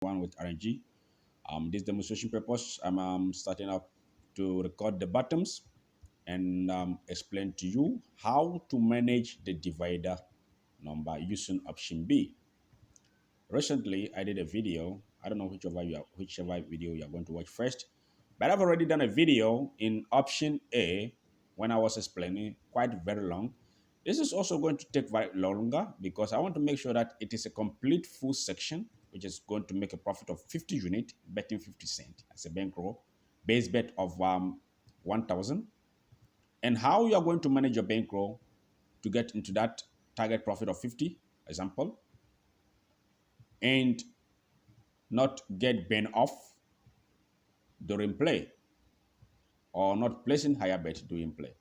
one with RNG. This demonstration purpose, I'm starting up to record the bottoms and explain to you how to manage the divider number using option B. Recently, I did a video. I don't know whichever video you're going to watch first, but I've already done a video in option A when I was explaining quite very long. This is also going to take very longer because I want to make sure that it is a complete full section, which is going to make a profit of 50 unit, betting 50 cent as a bankroll, base bet of 1,000, and how you are going to manage your bankroll to get into that target profit of 50, example, and not get banned off during play or not placing higher bet during play.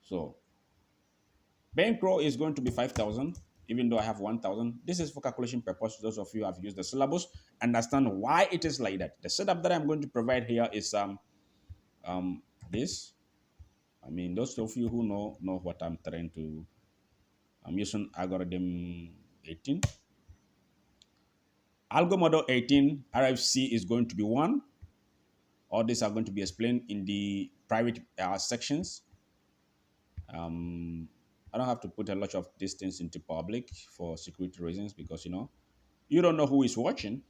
So bankroll is going to be 5,000, even though I have 1,000. This is for calculation purpose. Those of you who have used the syllabus understand why it is like that. The setup that I'm going to provide here is this. I mean, those of you who know what I'm trying to. I'm using algorithm 18. Algo model 18 RFC is going to be 1. All these are going to be explained in the private sections. I don't have to put a lot of these things into public for security reasons because you don't know who is watching.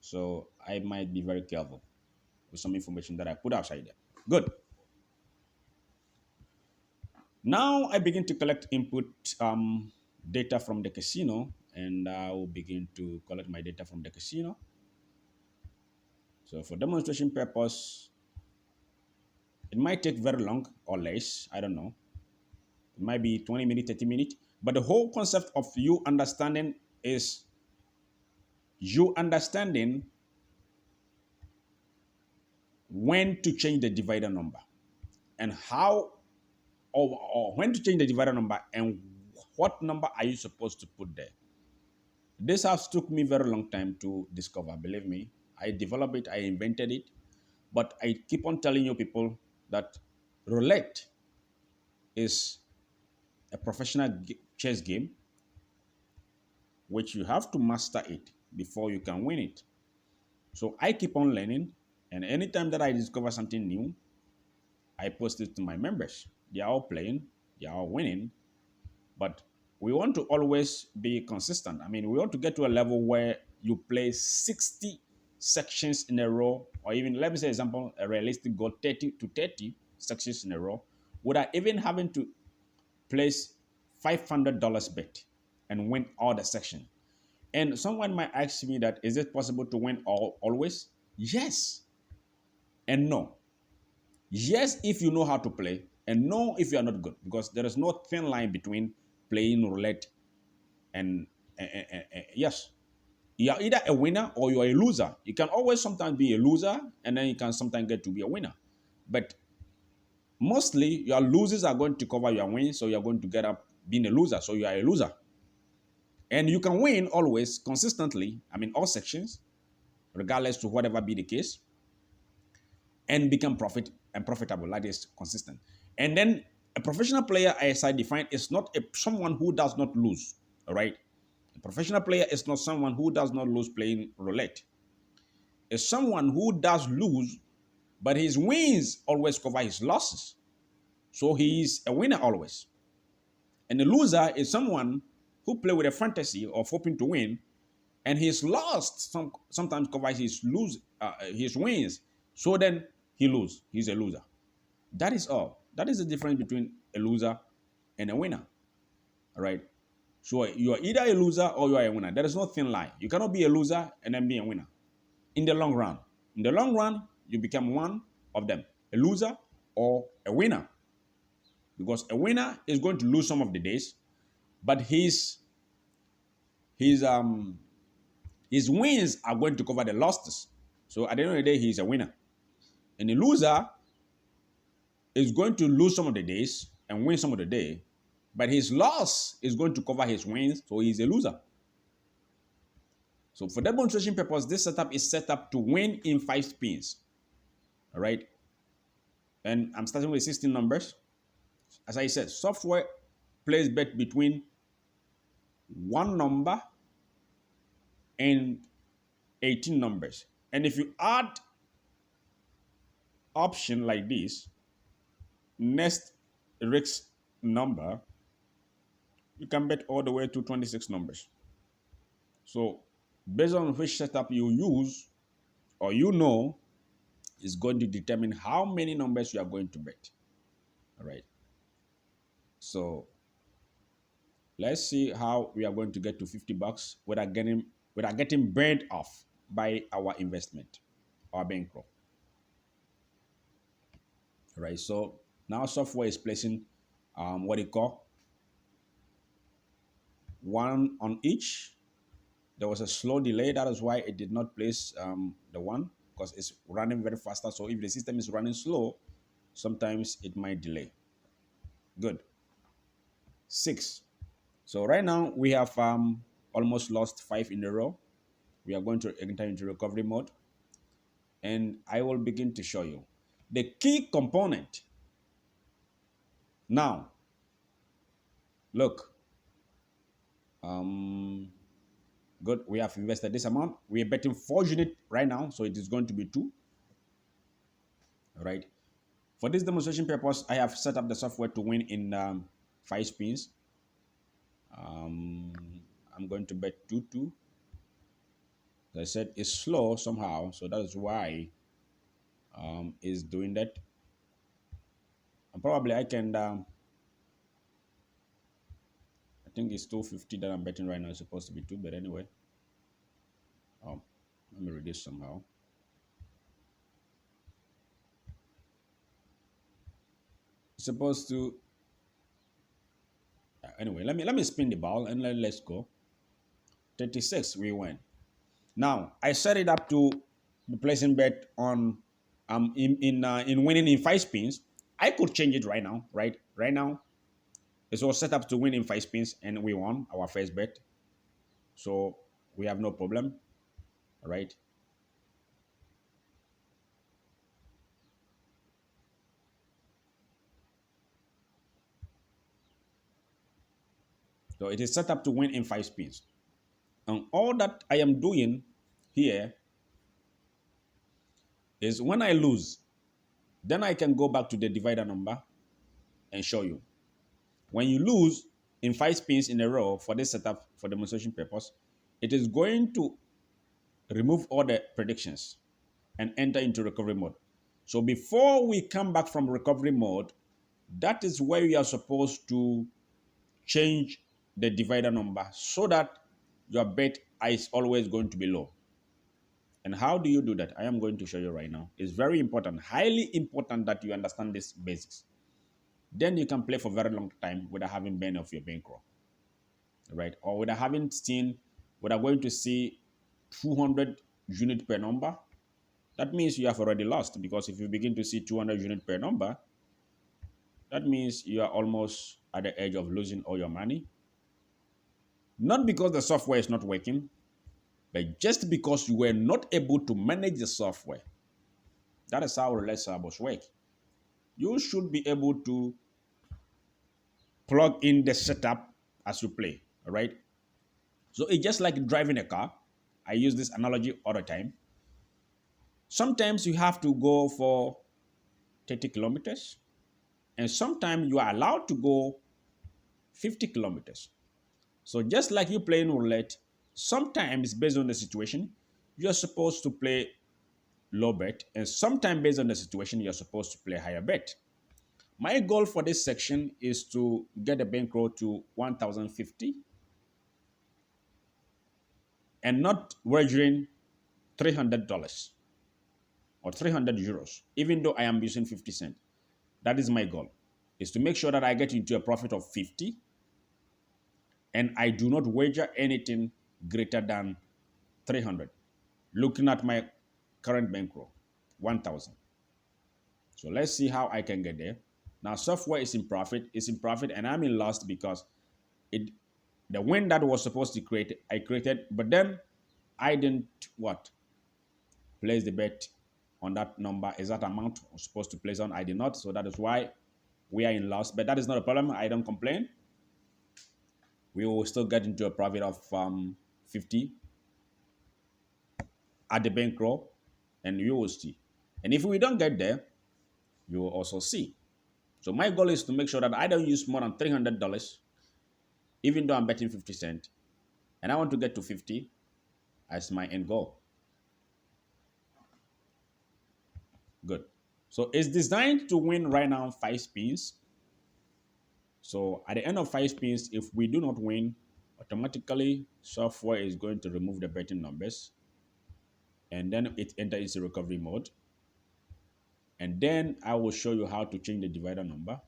So I might be very careful with some information that I put outside there. Good. Now I begin to collect input data from the casino, and I will begin to collect my data from the casino. So for demonstration purpose, it might take very long or less. I don't know. It might be 20 minutes, 30 minutes. But the whole concept of you understanding is you understanding when to change the divider number and how or when to change the divider number and what number are you supposed to put there. This has took me very long time to discover. Believe me, I developed it, I invented it, but I keep on telling you people that roulette is a professional chess game which you have to master it before you can win it. So I keep on learning, and anytime that I discover something new, I post it to my members. They are all playing, they are all winning, but we want to always be consistent. I mean, we want to get to a level where you play 60 sections in a row, or even, let me say, example, a realistic goal 30 to 30 sections in a row, without even having to place $500 bet and win all the sections. And someone might ask me that, is it possible to win always? Yes and no. Yes, if you know how to play, and no, if you are not good, because there is no thin line between playing roulette and yes, you are either a winner or you are a loser. You can always sometimes be a loser, and then you can sometimes get to be a winner. But mostly, your losers are going to cover your wins, so you are going to get up being a loser. So you are a loser, and you can win always consistently. I mean, all sections, regardless to whatever be the case, and become profitable. That is consistent. And then a professional player, as I define, is not someone who does not lose. All right. A professional player is not someone who does not lose playing roulette. It's someone who does lose, but his wins always cover his losses. So he is a winner always. And a loser is someone who play with a fantasy of hoping to win, and his lost sometimes covers his wins. So then he lose. He's a loser. That is all. That is the difference between a loser and a winner. All right. So you are either a loser or you are a winner. There is no thin line. You cannot be a loser and then be a winner. In the long run. In the long run, you become one of them, a loser or a winner. Because a winner is going to lose some of the days, but his wins are going to cover the losses. So at the end of the day, he's a winner. And a loser is going to lose some of the days and win some of the day, but his loss is going to cover his wins, so he's a loser. So for demonstration purpose, this setup is set up to win in 5 spins. All right. And I'm starting with 16 numbers. As I said, software plays bet between one number and 18 numbers. And if you add option like this, next risk number, you can bet all the way to 26 numbers. So based on which setup you use or you know is going to determine how many numbers you are going to bet. All right. So let's see how we are going to get to 50 bucks without getting burned off by our investment, our bankroll. All right. So now software is placing what you call one on each. There was a slow delay. That is why it did not place the one, because it's running very faster. So if the system is running slow, sometimes it might delay. Good. 6. So right now we have almost lost 5 in a row. We are going to enter into recovery mode, and I will begin to show you the key component. Now, look, um, good. We have invested this amount. We are betting 4 units right now, so it is going to be 2. All right. For this demonstration purpose, I have set up the software to win in 5 spins. Um, I'm going to bet 2-2. As I said, it's slow somehow, so that is why it's doing that. And probably I can, I think it's 250 that I'm betting right now. It's supposed to be 2, but anyway. Let me reduce somehow. It's supposed to, anyway, let me spin the ball and let's go. 36, we win. Now I set it up to the placing bet on in winning in 5 spins. I could change it right now, right? Right now, it was set up to win in 5 spins, and we won our first bet, so we have no problem, all right? So it is set up to win in 5 spins, and all that I am doing here is when I lose, then I can go back to the divider number and show you. When you lose in 5 spins in a row for this setup for demonstration purpose, it is going to remove all the predictions and enter into recovery mode. So before we come back from recovery mode, that is where we are supposed to change the divider number so that your bet is always going to be low. And how do you do that? I am going to show you right now. It's very important, highly important that you understand this basics. Then you can play for a very long time without having been off your bankroll, right? Or without going to see 200 unit per number. That means you have already lost, because if you begin to see 200 unit per number, that means you are almost at the edge of losing all your money. Not because the software is not working, but just because you were not able to manage the software. That is how Roulette Software work. You should be able to plug in the setup as you play, all right? So it's just like driving a car. I use this analogy all the time. Sometimes you have to go for 30 kilometers, and sometimes you are allowed to go 50 kilometers. So just like you play in roulette, sometimes based on the situation, you're supposed to play low bet, and sometimes based on the situation, you're supposed to play higher bet. My goal for this section is to get the bankroll to 1,050 and not wagering $300 or 300 euros, even though I am using 50 cents. That is my goal, is to make sure that I get into a profit of 50 and I do not wager anything greater than 300. Looking at my current bankroll, 1,000. So let's see how I can get there. Now software is in profit, and I'm in loss because it the win that was supposed to create, I created, but then I didn't what? Place the bet on that number, exact amount I was supposed to place on. I did not, so that is why we are in loss. But that is not a problem. I don't complain. We will still get into a profit of 50. at the bankroll, and you will see. And if we don't get there, you will also see. So my goal is to make sure that I don't use more than $300, even though I'm betting 50 cents, and I want to get to 50 as my end goal. Good. So it's designed to win right now 5 spins. So at the end of 5 spins, if we do not win, automatically software is going to remove the betting numbers, and then it enters into recovery mode. And then I will show you how to change the divider number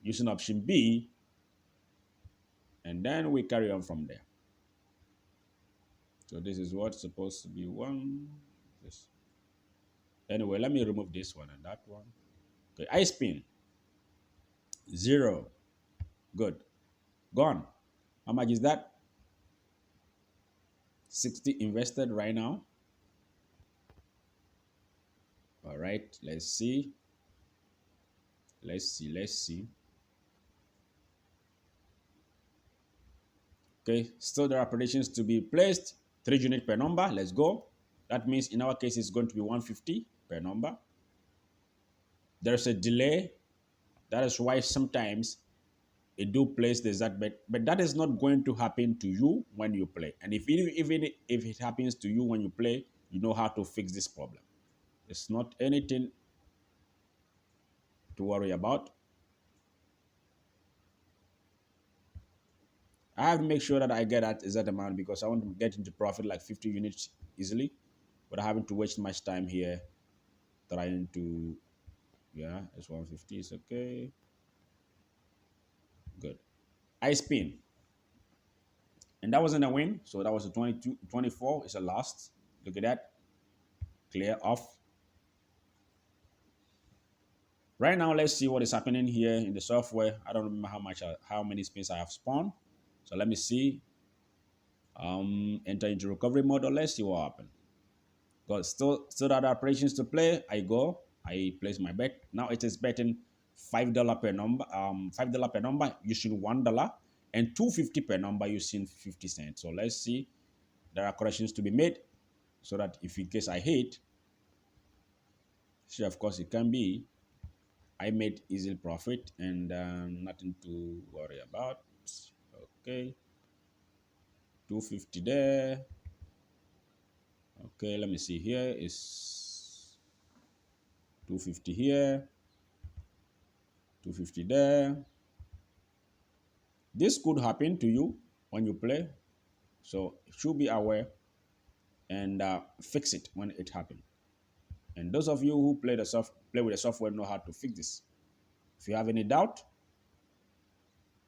using option B, and then we carry on from there. So this is what's supposed to be one. This. Anyway, let me remove this one and that one. Okay, I spin. 0. Good. Gone. How much is that? 60 invested right now. All right, let's see. Let's see. Okay, still there are predictions to be placed. 3 units per number. Let's go. That means in our case, it's going to be 150 per number. There's a delay. That is why sometimes it do place the exact bet, but that is not going to happen to you when you play. And if it happens to you when you play, you know how to fix this problem. It's not anything to worry about. I have to make sure that I get that exact amount because I want to get into profit like 50 units easily without having to waste much time here trying to, yeah, it's 150, it's okay. Good. I spin. And that wasn't a win, so that was a 22, 24. It's a loss. Look at that. Clear off. Right now, let's see what is happening here in the software. I don't remember how many spins I have spawned. So let me see. Enter into recovery mode, or let's see what happened. Got still other operations to play. I place my bet. Now it is betting $5 per number. $5 per number using $1, and $2.50 per number using 50 cents. So let's see. There are corrections to be made so that if in case I hit, sure, of course it can be. I made easy profit and nothing to worry about. Okay, 250 there. Okay, let me see here. Is 250 here, 250 there. This could happen to you when you play, so you should be aware and fix it when it happens. And those of you who play with the software know how to fix this. If you have any doubt,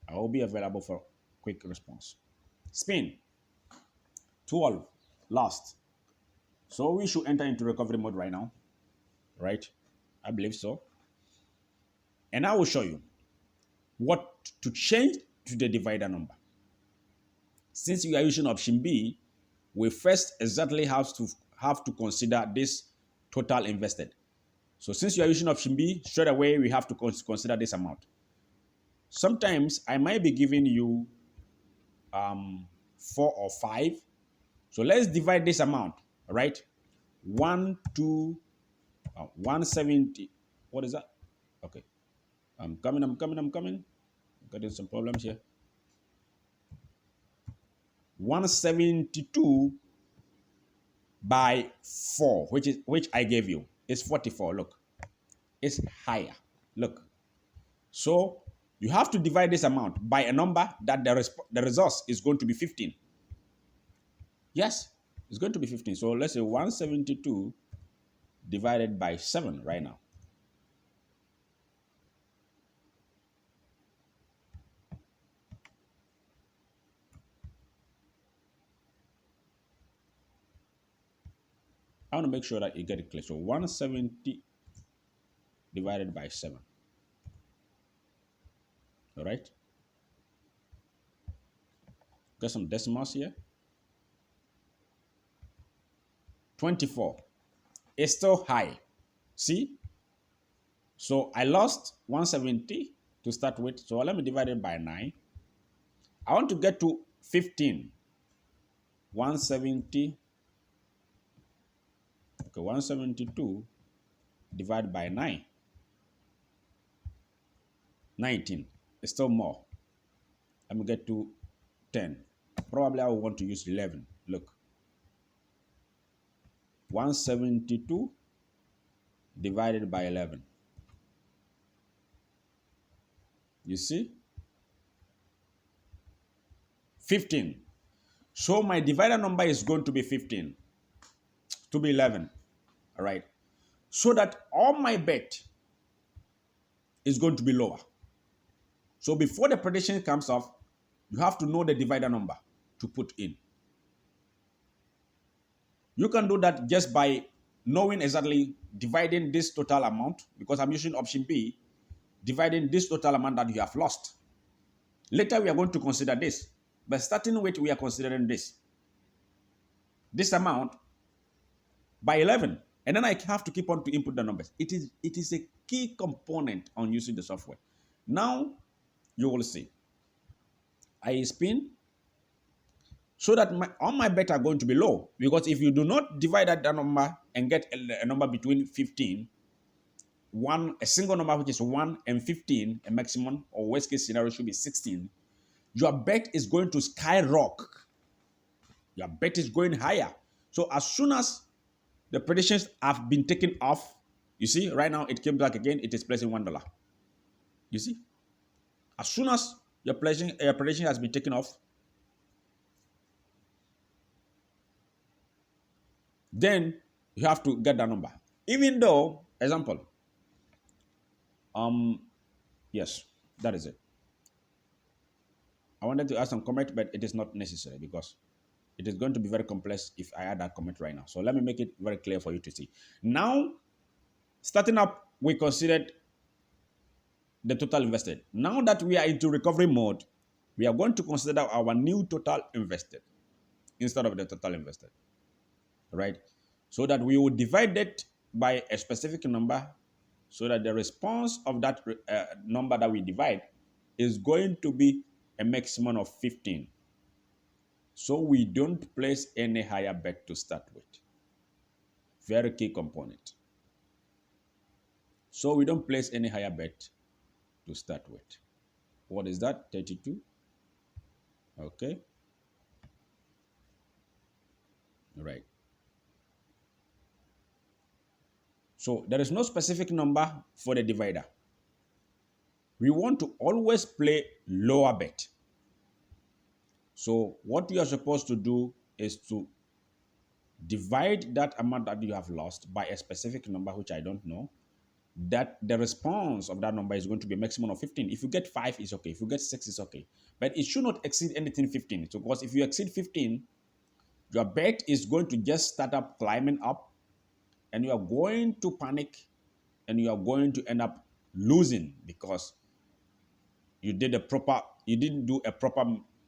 I will be available for quick response. Spin. 12. Lost. So we should enter into recovery mode right now. Right? I believe so. And I will show you what to change to the divider number. Since you are using option B, we first exactly have to consider this total invested. So since you are using option B, straight away we have to consider this amount. Sometimes I might be giving you 4 or 5. So let's divide this amount, right? 170. What is that? Okay. I'm coming. I'm getting some problems here. 172 by 4, which I gave you, is 44. Look, it's higher. Look. So you have to divide this amount by a number that the result is going to be 15. Yes, it's going to be 15. So let's say 172 divided by 7 right now. I want to make sure that you get it clear. So 170 divided by 7. All right. Got some decimals here. 24. It's still high. See? So I lost 170 to start with. So let me divide it by 9. I want to get to 15. 170 Okay, 172 divided by 9. 19. It's still more. Let me get to 10. Probably I will want to use 11. Look. 172 divided by 11. You see? 15. So my divider number is going to be 15, to be 11. All right. So that all my bet is going to be lower. So before the prediction comes off, you have to know the divider number to put in. You can do that just by knowing exactly dividing this total amount, because I'm using option B, dividing this total amount that you have lost. Later we are going to consider this, but starting with we are considering this amount by 11, and then I have to keep on to input the numbers. It is a key component on using the software. Now you will see. I spin so that all my bets are going to be low, because if you do not divide that number and get a number between 15, a single number which is 1 and 15, a maximum or worst case scenario should be 16, your bet is going to skyrocket. Your bet is going higher. So as soon as the predictions have been taken off, you see, right now it came back again, it is placing $1. You see? As soon as your prediction has been taken off, then you have to get that number. Even though, example, yes, that is it. I wanted to add some comment, but it is not necessary because it is going to be very complex if I add that comment right now. So let me make it very clear for you to see. Now, starting up, we considered the total invested. Now that we are into recovery mode, we are going to consider our new total invested instead of the total invested, right? So that we will divide it by a specific number so that the response of that number that we divide is going to be a maximum of 15. So we don't place any higher bet to start with. Very key component. So we don't place any higher bet to start with. What is that? 32. Okay. All right. So there is no specific number for the divider. We want to always play lower bet. So what you are supposed to do is to divide that amount that you have lost by a specific number, which I don't know, that the response of that number is going to be a maximum of 15. If you get 5, it's okay. If you get 6, it's okay. But it should not exceed anything 15. So, because if you exceed 15, your bet is going to just start up climbing up, and you are going to panic, and you are going to end up losing because you didn't do a proper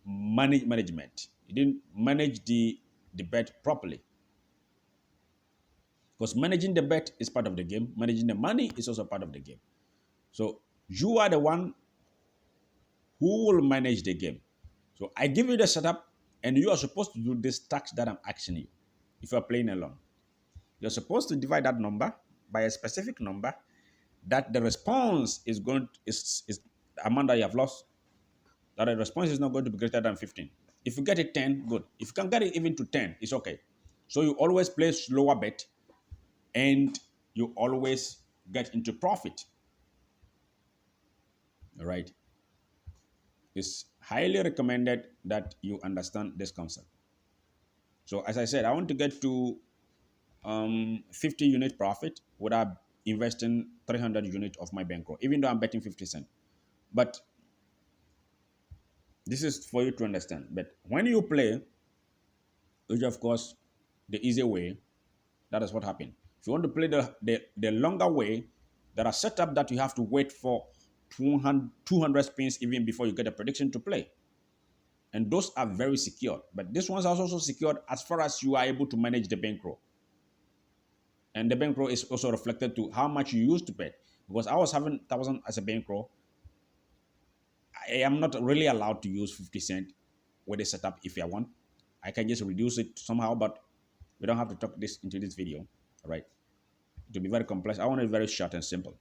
management. You didn't manage the bet properly. Because managing the bet is part of the game. Managing the money is also part of the game. So you are the one who will manage the game. So I give you the setup, and you are supposed to do this task that I'm asking you. If you're playing alone, you're supposed to divide that number by a specific number that the response is the amount that you have lost. That the response is not going to be greater than 15. If you get it 10, good. If you can get it even to 10, it's okay. So you always place lower bet, and you always get into profit. All right. It's highly recommended that you understand this concept. So as I said, I want to get to 50 unit profit without investing 300 units of my bankroll, even though I'm betting 50 cents. But this is for you to understand. But when you play, which of course the easy way, that is what happened. If you want to play the longer way, there are setups that you have to wait for 200 spins even before you get a prediction to play. And those are very secure. But this one's also secured as far as you are able to manage the bankroll. And the bankroll is also reflected to how much you used to bet. Because I was having 1,000 as a bankroll, I am not really allowed to use 50 cents with the setup if I want. I can just reduce it somehow, but we don't have to talk this into this video. All right. To be very complex, I want it very short and simple.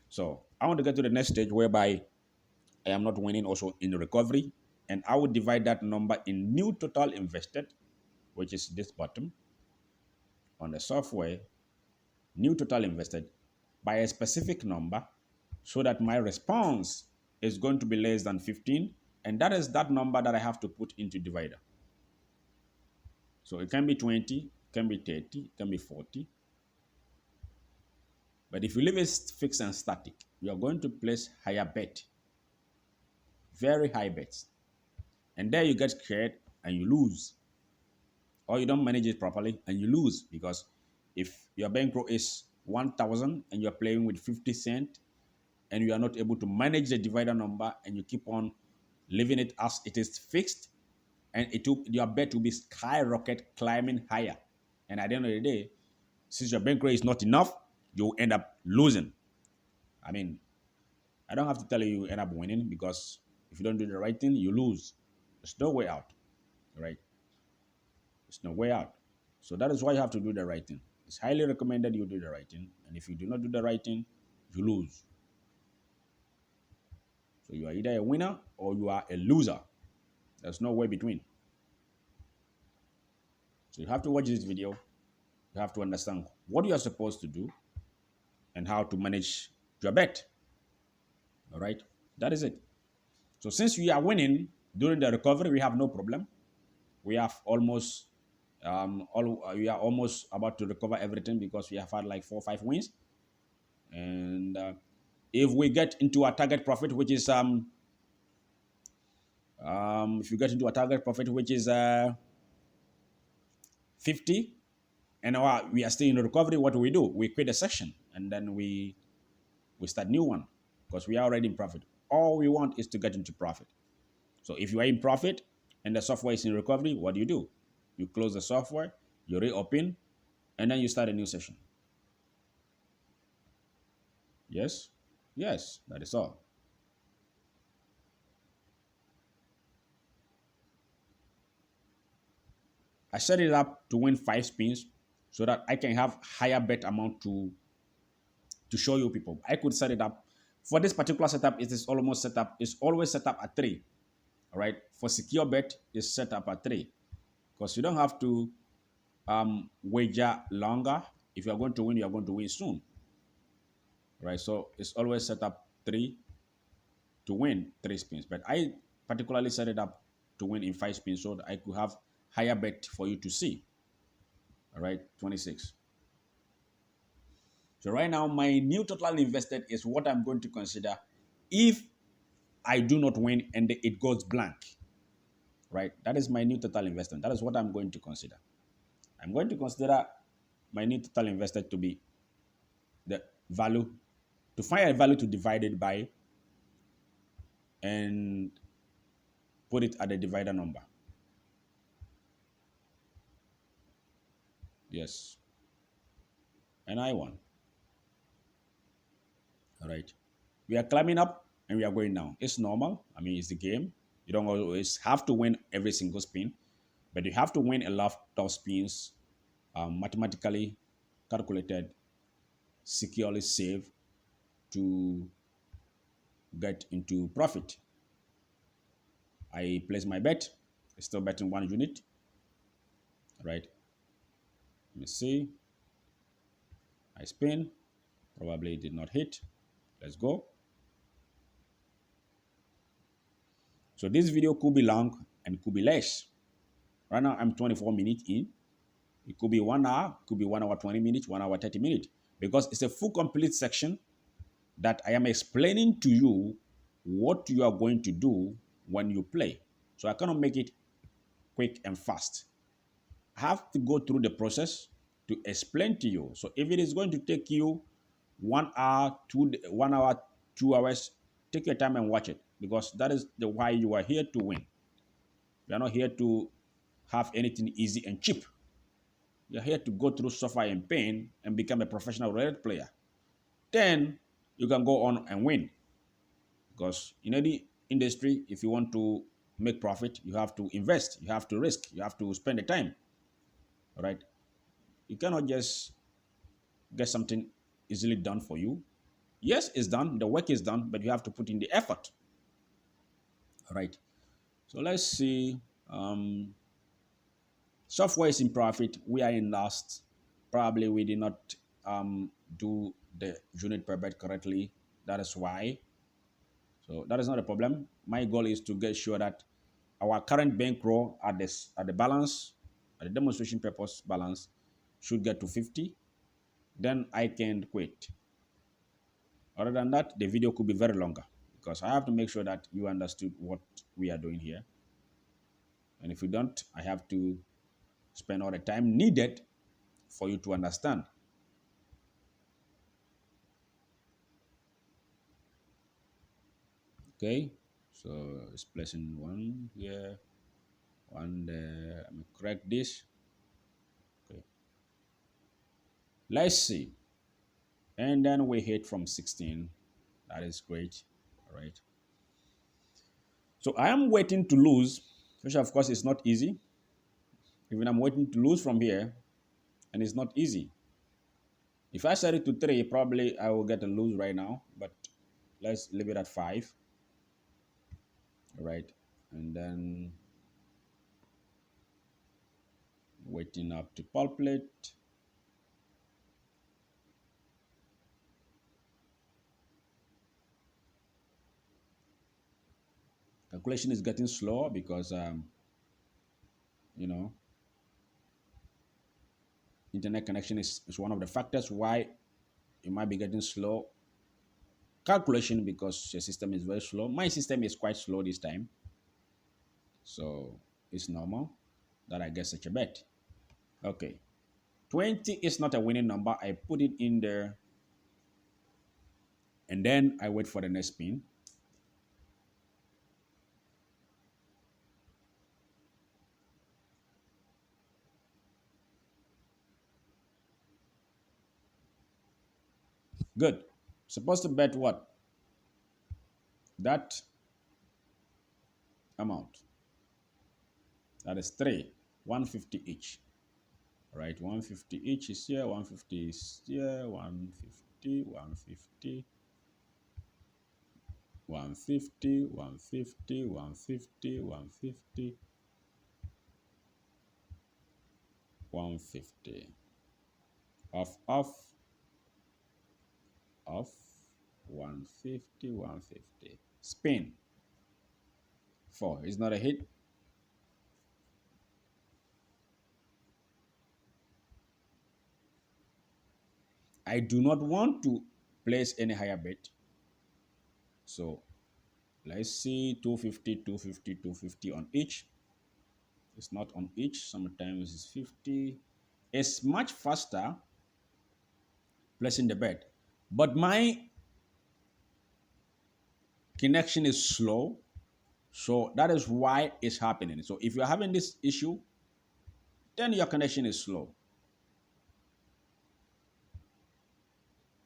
So I want to get to the next stage whereby I am not winning also in recovery. And I would divide that number in new total invested, which is this bottom on the software, new total invested by a specific number so that my response is going to be less than 15. And that is that number that I have to put into divider. So it can be 20, it can be 30, it can be 40. But if you leave it fixed and static, you are going to place higher bet, very high bets. And there you get scared and you lose. Or you don't manage it properly and you lose because if your bankroll is 1,000 and you're playing with 50 cents and you are not able to manage the divider number and you keep on leaving it as it is fixed, and your bet will be skyrocket climbing higher. And at the end of the day, since your bankroll is not enough, you'll end up losing. I mean, I don't have to tell you you end up winning because if you don't do the right thing, you lose. There's no way out, right? There's no way out. So that is why you have to do the right thing. It's highly recommended you do the right thing. And if you do not do the right thing, you lose. So you are either a winner or you are a loser. There's no way between. So you have to watch this video. You have to understand what you are supposed to do and how to manage your bet. All right? That is it. So since we are winning during the recovery, we have no problem. We have almost we are almost about to recover everything because we have had like 4 or 5 wins. And if we get into our target profit, which is if you get into a target profit which is 50, and we are still in recovery, what do? We quit the section and then we start new one because we are already in profit. All we want is to get into profit. So if you are in profit and the software is in recovery, what do? You close the software, you reopen, and then you start a new session. Yes? Yes, that is all. I set it up to win 5 spins so that I can have higher bet amount to show you people. I could set it up for this particular setup. It is almost set up. It's always set up at 3. All right. For secure bet, it's set up at 3 because you don't have to wager longer. If you're going to win, you're going to win soon. All right. So it's always set up 3 to win 3 spins. But I particularly set it up to win in 5 spins so that I could have higher bet for you to see. All right. 26. So right now, my new total invested is what I'm going to consider if I do not win and it goes blank. Right? That is my new total investment. That is what I'm going to consider. I'm going to consider my new total invested to be the value, to find a value to divide it by and put it at the divider number. Yes. And I won. All right. We are climbing up and we are going down. It's normal. I mean, it's the game. You don't always have to win every single spin, but you have to win a lot of spins, mathematically calculated, securely saved to get into profit. I place my bet. Still betting 1 unit. All right. Let me see. I spin. Probably did not hit. Let's go. So this video could be long and could be less. Right now I'm 24 minutes in. It could be 1 hour, could be 1 hour 20 minutes, 1 hour 30 minutes. Because it's a full complete section that I am explaining to you what you are going to do when you play. So I cannot make it quick and fast. I have to go through the process to explain to you. So if it is going to take you 1 hour, 1 hour, 2 hours, take your time and watch it because that is the why you are here to win. You are not here to have anything easy and cheap. You are here to go through suffer and pain and become a professional roulette player. Then you can go on and win. Because in any industry, if you want to make profit, you have to invest, you have to risk, you have to spend the time. All right. You cannot just get something easily done for you. Yes, it's done. The work is done, but you have to put in the effort. All right. So let's see. Um, Software is in profit. We are in loss. Probably we did not do the unit per bet correctly. That is why. So that is not a problem. My goal is to get sure that our current bankroll at this at the balance, at the demonstration purpose balance, should get to 50. Then I can quit. Other than that, the video could be very longer because I have to make sure that you understood what we are doing here. And if you don't, I have to spend all the time needed for you to understand. Okay, so it's placing one here, one there. Let me correct this. Okay, let's see. And then we hit from 16. That is great. All right. So I am waiting to lose, which of course is not easy. Even I'm waiting to lose from here, and it's not easy. If I set it to 3, probably I will get a lose right now, but let's leave it at 5. All right. And then waiting up to populate. Calculation is getting slower because, you know, internet connection is one of the factors why you might be getting slow calculation because your system is very slow. My system is quite slow this time. So it's normal that I get such a bet. Okay. 20 is not a winning number. I put it in there and then I wait for the next spin. Good. Supposed to bet what? That amount. That is 3. 150 each. All right. 150 each is here. 150 is here. 150. 150. 150, 150, 150, 150, 150. Off, off, off, 150, 150. Spin. 4 is not a hit. I do not want to place any higher bet. So let's see 250, 250, 250 on each. It's not on each. Sometimes it's 50. It's much faster placing the bet. But my connection is slow. So that is why it's happening. So if you're having this issue, then your connection is slow.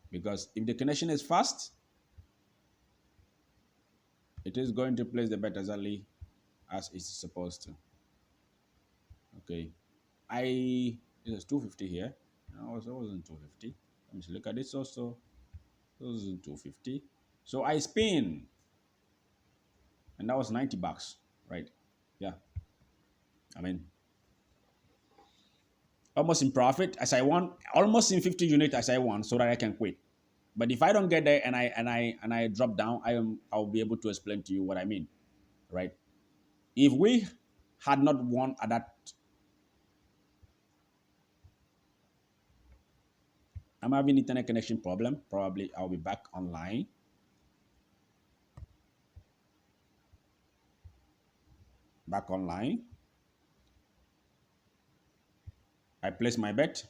Because if the connection is fast, it is going to place the bet as early as it's supposed to. Okay. This is 250 here. No, it wasn't 250. Let me look at this also. This is 250. So I spin. And that was 90 bucks, right? Yeah. I mean, almost in profit as I want, almost in 50 units as I want, so that I can quit. But if I don't get there and I drop down, I'll be able to explain to you what I mean, right? If we had not won at that, I'm having internet connection problem. Probably I'll be back online. Back online. I place my bet.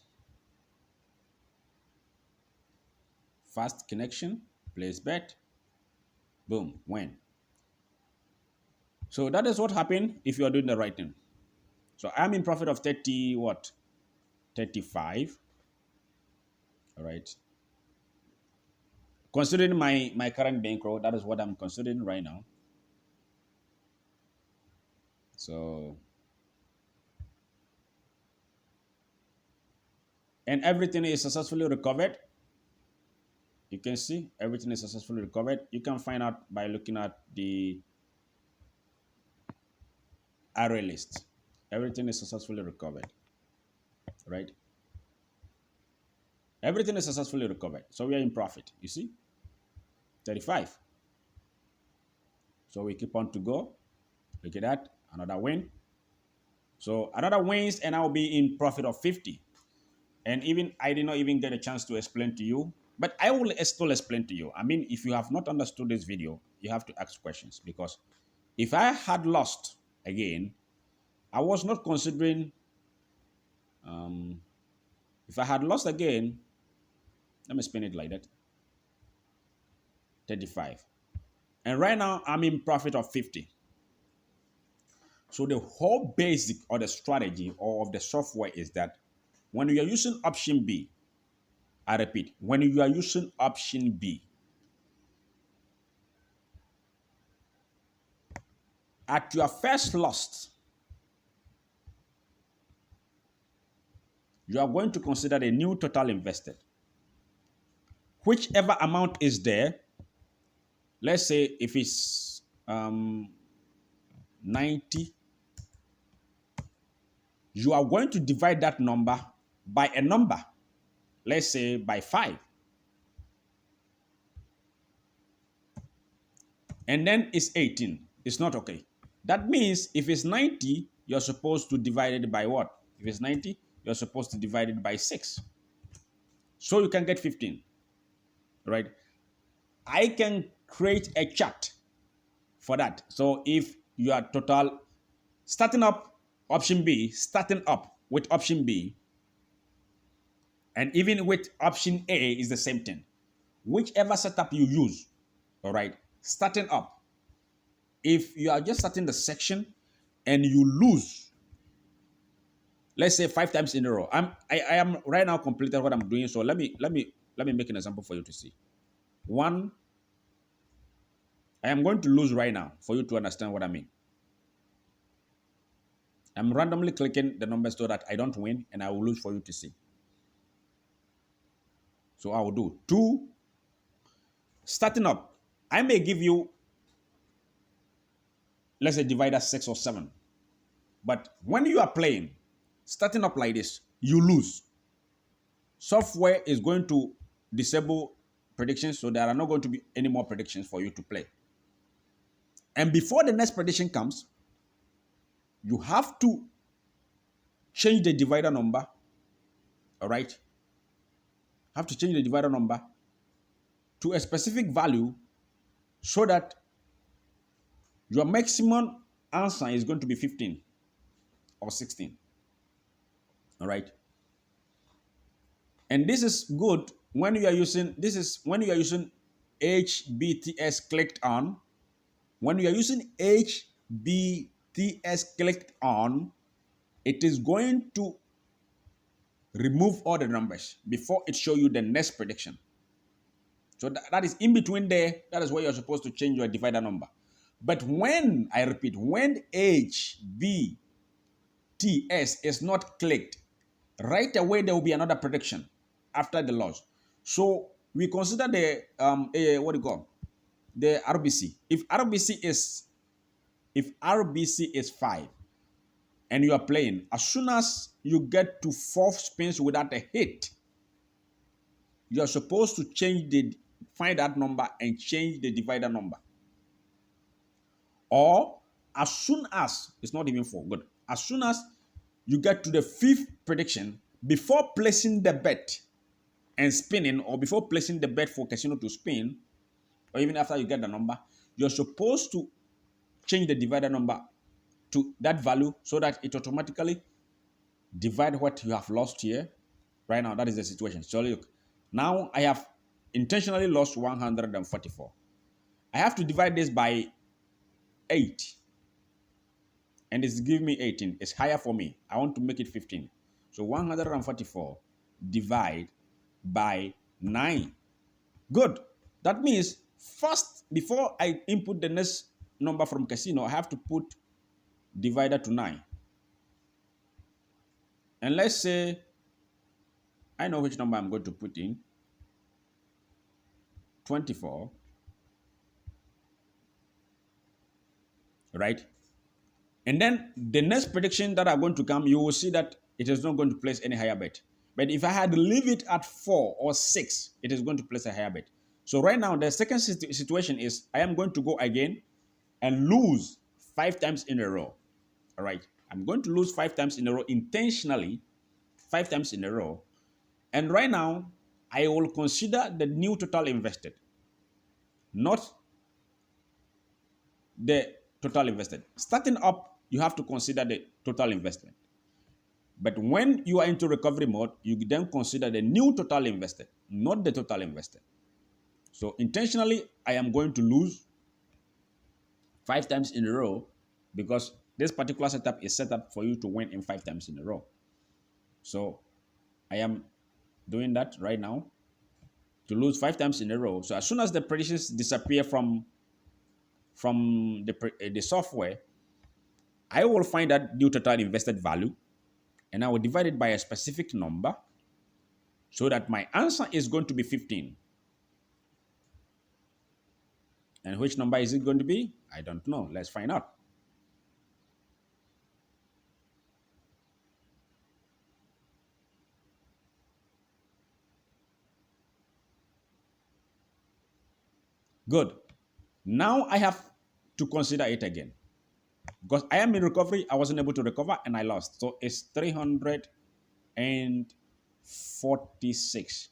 Fast connection. Place bet. Boom. Win. So that is what happened if you are doing the right thing. So I'm in profit of 30 what? 35. All right. Considering my current bankroll, that is what I'm considering right now. So and everything is successfully recovered. You can see everything is successfully recovered. You can find out by looking at the array list. Everything is successfully recovered, right? Everything is successfully recovered. So we are in profit, you see? 35. So we keep on to go. Look at that, another win. So another wins and I'll be in profit of 50. And even I did not even get a chance to explain to you, but I will still explain to you. I mean, if you have not understood this video, you have to ask questions, because if I had lost again, I was not considering, if I had lost again, let me spin it like that, 35. And right now I'm in profit of 50. So the whole basic or the strategy or of the software is that when you are using option B, I repeat, when you are using option B, at your first loss, you are going to consider the new total invested. Whichever amount is there, let's say if it's 90, you are going to divide that number by a number, let's say by 5. And then it's 18. It's not okay. That means if it's 90, you're supposed to divide it by what? If it's 90, you're supposed to divide it by 6. So you can get 15, right? I can create a chart for that. So if you are total starting up option B, starting up with option B, and even with option A is the same thing. Whichever setup you use, all right, starting up. If you are just starting the section and you lose, let's say 5 times in a row. I am right now completed what I'm doing. So let me make an example for you to see. 1, I am going to lose right now for you to understand what I mean. I'm randomly clicking the numbers so that I don't win and I will lose for you to see. So I will do 2. Starting up, I may give you, let's say, divider 6 or 7. But when you are playing, starting up like this, you lose. Software is going to disable predictions, so there are not going to be any more predictions for you to play. And before the next prediction comes, you have to change the divider number, all right? Have to change the divider number to a specific value so that your maximum answer is going to be 15 or 16, all right? And this is good when you are using, HBTS clicked on. When you are using HBTS clicked on, it is going to remove all the numbers before it show you the next prediction. So that is in between there. That is where you're supposed to change your divider number. But when, I repeat, when HBTS is not clicked, right away there will be another prediction after the loss. So we consider the what do you call the RBC. If RBC is 5 and you are playing, as soon as you get to 4 spins without a hit, you are supposed to find that number and change the divider number. Or as soon as, it's not even 4, good. As soon as you get to the 5th prediction, before placing the bet and spinning, or before placing the bet for casino to spin, or even after you get the number, you're supposed to change the divider number to that value so that it automatically divide what you have lost here. Right now, that is the situation. So look, now I have intentionally lost 144. I have to divide this by 8. And it's giving me 18. It's higher for me. I want to make it 15. So 144 divide by 9. Good. That means first, before I input the next number from casino, I have to put divider to 9. And let's say I know which number I'm going to put in. 24, right? And then the next prediction that are going to come, you will see that it is not going to place any higher bet. But if I had to leave it at 4 or 6, it is going to place a higher bet. So right now, the second situation is I am going to go again and lose 5 times in a row. All right. I'm going to lose 5 times in a row intentionally, 5 times in a row. And right now, I will consider the new total invested, not the total invested. Starting up, you have to consider the total investment. But when you are into recovery mode, you then consider the new total invested, not the total invested. So intentionally, I am going to lose 5 times in a row because this particular setup is set up for you to win in 5 times in a row. So I am doing that right now to lose 5 times in a row. So as soon as the predictions disappear from the software, I will find that new total invested value and I will divide it by a specific number so that my answer is going to be 15. And which number is it going to be? I don't know. Let's find out. Good. Now I have to consider it again. Because I am in recovery, I wasn't able to recover and I lost. So it's 346.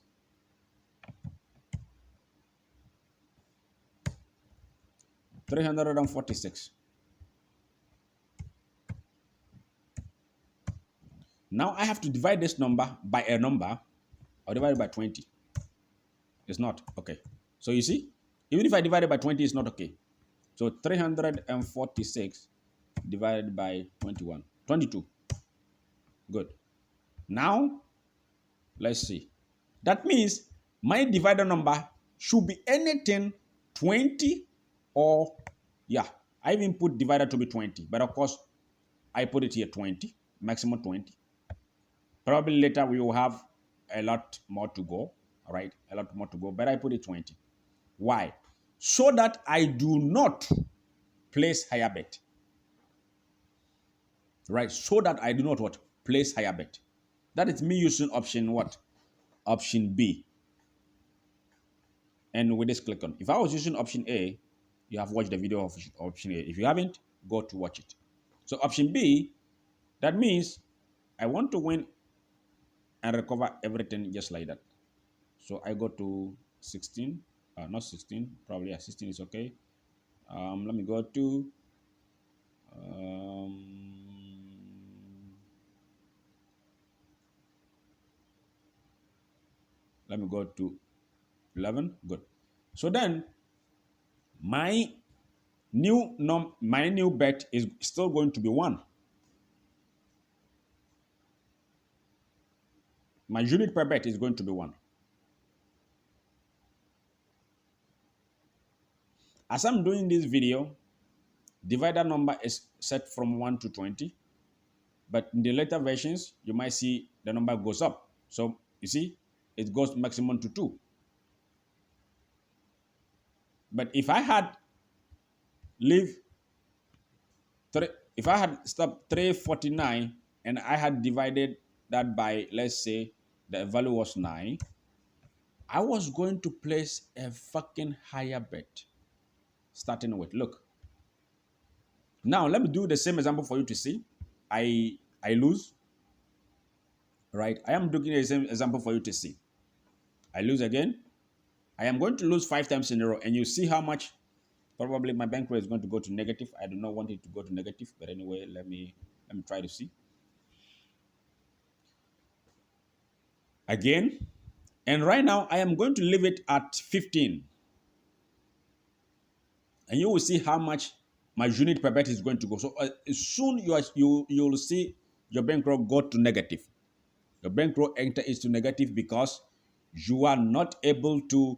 346. Now I have to divide this number by a number or divide it by 20. It's not okay. So you see, even if I divide it by 20, it's not okay. So 346 divided by 21. 22. Good. Now, let's see. That means my divider number should be anything 20 or, yeah, I even put divider to be 20. But of course, I put it here 20, maximum 20. Probably later we will have a lot more to go, all right? A lot more to go, but I put it 20. Why? So that I do not place higher bet, right? So that I do not what? Place higher bet. That is me using option what? Option B. And with this click on. If I was using option A, you have watched the video of option A. If you haven't, go to watch it. So option B, that means I want to win and recover everything just like that. So I go to 16, not 16, probably 16 is okay. Let me go to let me go to 11. Good. So then my new bet is still going to be 1. My unit per bet is going to be 1. As I'm doing this video, divider number is set from 1 to 20. But in the later versions, you might see the number goes up. So you see, it goes maximum to 2. But if I had leave if I had stopped 349 and I had divided that by, let's say, the value was 9, I was going to place a fucking higher bet. Starting with, look. Now, let me do the same example for you to see. I lose, right? I am doing the same example for you to see. I lose again. I am going to lose 5 times in a row, and you see how much. Probably my bankroll is going to go to negative. I do not want it to go to negative, but anyway, let me try to see. Again, and right now I am going to leave it at 15. And you will see how much my unit per bet is going to go. So soon you'll see your bankroll go to negative. Your bankroll enter into negative because you are not able to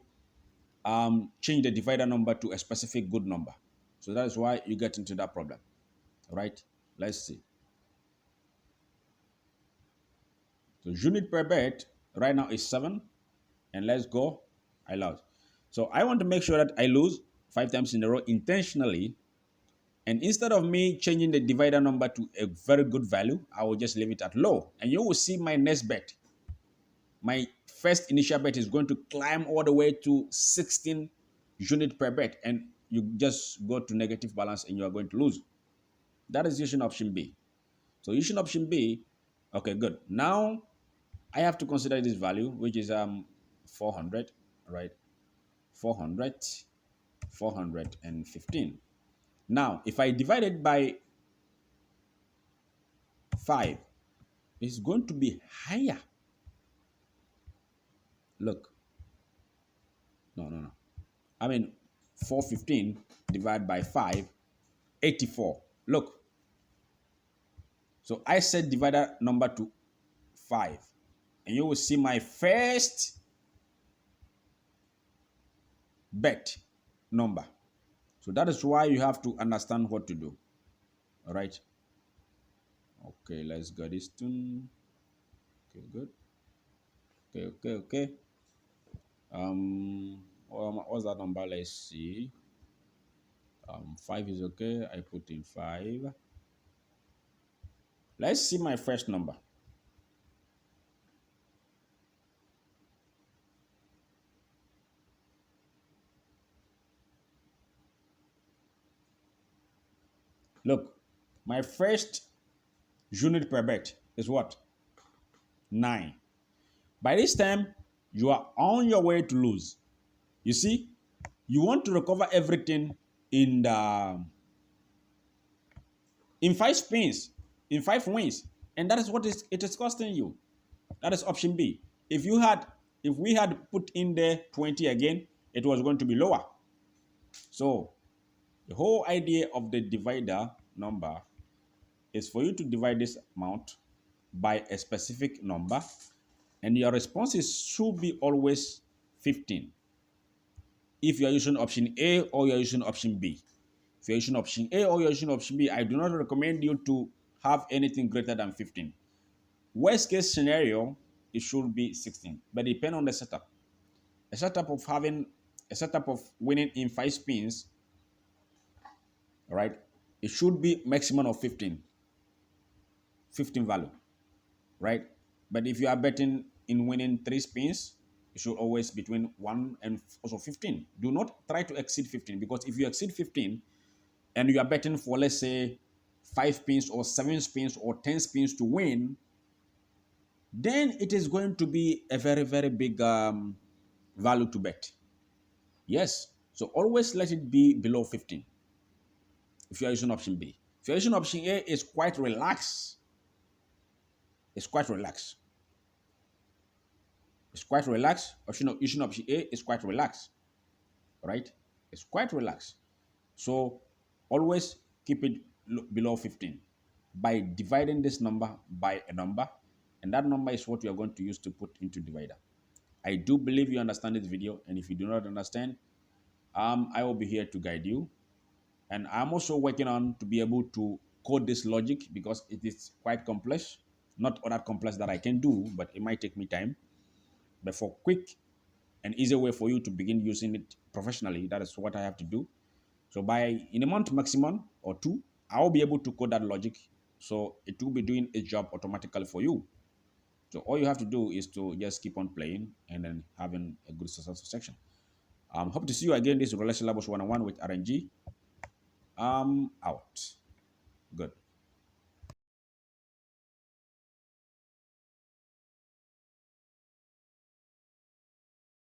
change the divider number to a specific good number. So that is why you get into that problem. All right, let's see. So unit per bet, Right now it's 7. And let's go. I lost. So I want to make sure that I lose 5 times in a row intentionally. And instead of me changing the divider number to a very good value, I will just leave it at low. And you will see my next bet. My first initial bet is going to climb all the way to 16 unit per bet. And you just go to negative balance and you are going to lose. That is using option B. So using option B, okay, good. Now I have to consider this value, which is 400, right? 400, 415. Now, if I divide it by 5, it's going to be higher. Look. No, no, no. I mean, 415 divided by 5, 84. Look. So I set divider number to 5. And you will see my first bet number. So that is why you have to understand what to do. All right. Okay, let's get this done. Okay, good. Okay. What's that number? Let's see. 5 is okay. I put in 5. Let's see my first number. Look, my first unit per bet is what? 9. By this time, you are on your way to lose. You see, you want to recover everything in the in 5 spins, in 5 wins, and that is what it is costing you. That is option B. If we had put in the 20 again, it was going to be lower. So the whole idea of the divider number is for you to divide this amount by a specific number, and your responses should be always 15. If you are using option A or you are using option B. If you're using option A or you're using option B, I do not recommend you to have anything greater than 15. Worst case scenario, it should be 16, but depend on the setup. A setup of winning in 5 spins, right? It should be maximum of 15 value, right? But if you are betting in winning 3 spins, it should always between 1 and also 15. Do not try to exceed 15, because if you exceed 15 and you are betting for, let's say, 5 spins or 7 spins or 10 spins to win, then it is going to be a very, very big value to bet. Yes. So always let it be below 15 if you are using option B. If you are using option A, it's quite relaxed. It's quite relaxed. It's quite relaxed. Using option A is quite relaxed. Right? It's quite relaxed. So always keep it below 15 by dividing this number by a number, and that number is what you are going to use to put into divider. I do believe you understand this video, and if you do not understand, I will be here to guide you. And I'm also working on to be able to code this logic, because it is quite complex. Not all that complex that I can do, but it might take me time. But for quick and easy way for you to begin using it professionally, that is what I have to do. So in a month maximum or 2, I will be able to code that logic. So it will be doing its job automatically for you. So all you have to do is to just keep on playing and then having a good successful section. Hope to see you again. This is Roulette Syllabus 101 with RNG. Out. Good.